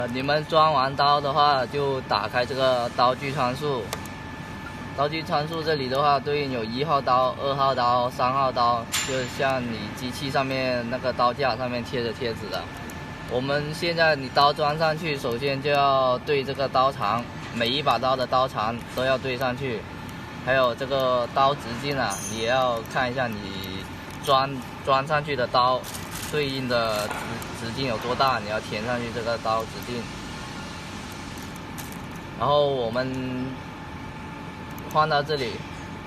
你们装完刀的话，就打开这个刀具参数。刀具参数这里的话，对应有1号刀、2号刀、3号刀，就像你机器上面那个刀架上面贴着贴纸的。我们现在你刀装上去，首先就要对这个刀长，每一把刀的刀长都要对上去。还有这个刀直径啊，你也要看一下你装上去的刀对应的直径有多大，你要填上去这个刀直径。然后我们换到这里，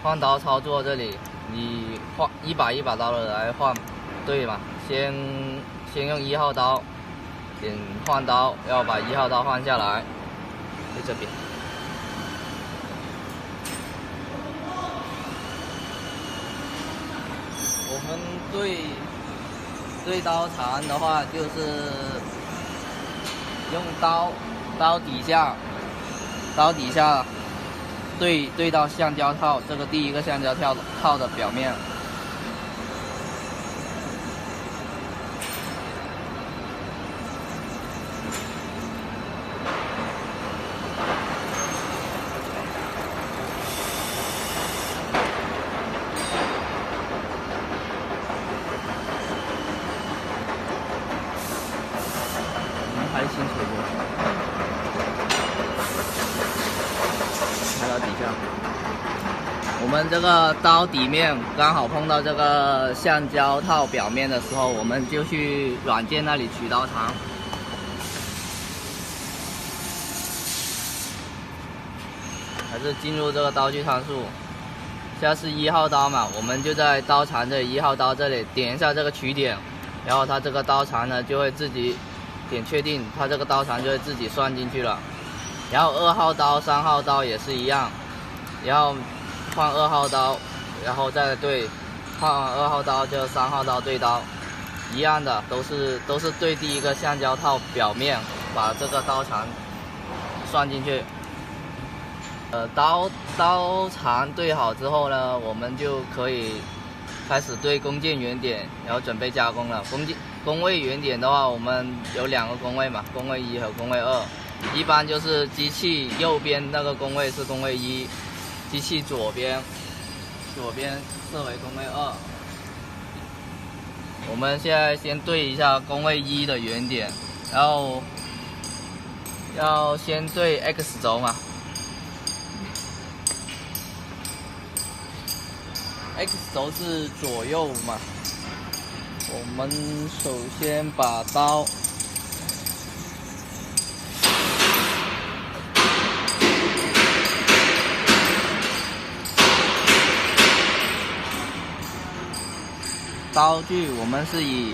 换刀操作这里，你换一把刀的来换，对嘛？先用1号刀，点换刀，要把1号刀换下来，在这边。我们对刀长的话，就是用刀底下对到橡胶套，这个第一个橡胶套的表面。还清楚不？看到底下，我们这个刀底面刚好碰到这个橡胶套表面的时候，我们就去软件那里取刀长。还是进入这个刀具参数，现在是1号刀嘛，我们就在刀长这1号刀这里点一下这个取点，然后它这个刀长呢就会自己点确定，它这个刀长就会自己算进去了。然后2号刀、3号刀也是一样，然后换2号刀，然后再对，换完2号刀就3号刀对刀，一样的，都是对第一个橡胶套表面把这个刀长算进去。刀长对好之后呢，我们就可以开始对工件原点，然后准备加工了。工位原点的话，我们有2个工位嘛，工位1和工位2。一般就是机器右边那个工位是工位1，机器左边设为工位2。我们现在先对一下工位1的原点，然后要先对 X 轴嘛。X 轴是左右嘛，我们首先把刀具，我们是以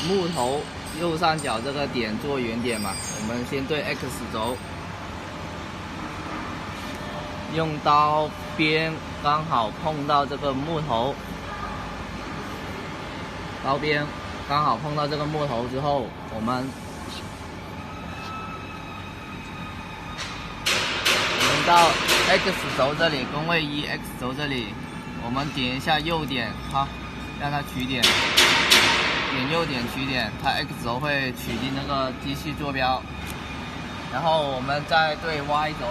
木头右上角这个点做原点嘛，我们先对 X 轴。用刀边刚好碰到这个木头，刀边刚好碰到这个木头之后，我们到 X 轴这里，工位1 X 轴这里，我们点一下右点，好，让它取点，点右点取点，它 X 轴会取进那个机器坐标，然后我们再对 Y 轴。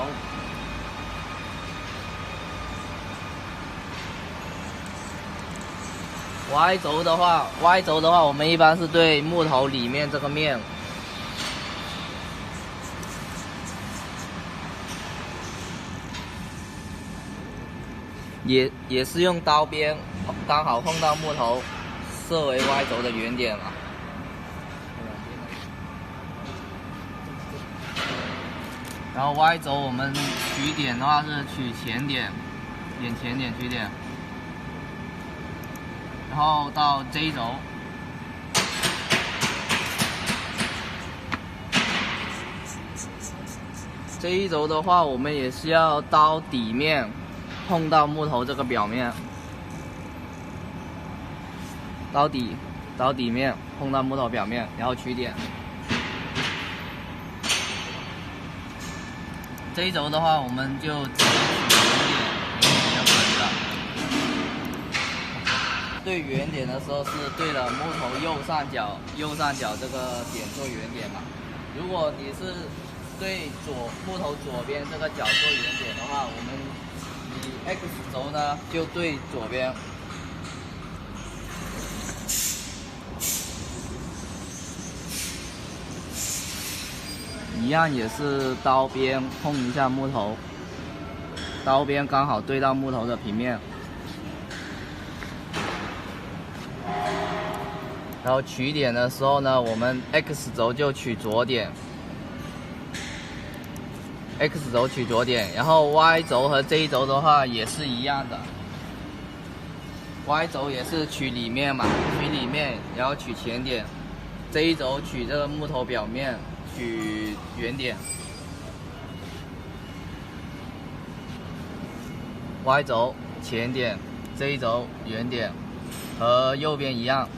Y 轴的话，我们一般是对木头里面这个面，也是用刀边刚好碰到木头，设为 Y 轴的原点嘛。然后 Y 轴我们取点的话是取前点，点前点取点。然后到 J 轴，J 轴的话，我们也是要刀底面碰到木头这个表面，刀底面碰到木头表面，然后取点。J 轴的话，我们就直接取原点就可以了。对原点的时候是对了木头右上角这个点做原点嘛，如果你是对木头左边这个角做圆点的话，我们以 X 轴呢就对左边。一样也是刀边碰一下木头，刀边刚好对到木头的平面。然后取点的时候呢，我们 X 轴就取左点 ，X 轴取左点，然后 Y 轴和 Z 轴的话也是一样的 ，Y 轴也是取里面嘛，取里面，然后取前点 ，Z 轴取这个木头表面，取圆点 ，Y 轴前点 ，Z 轴圆点，和右边一样。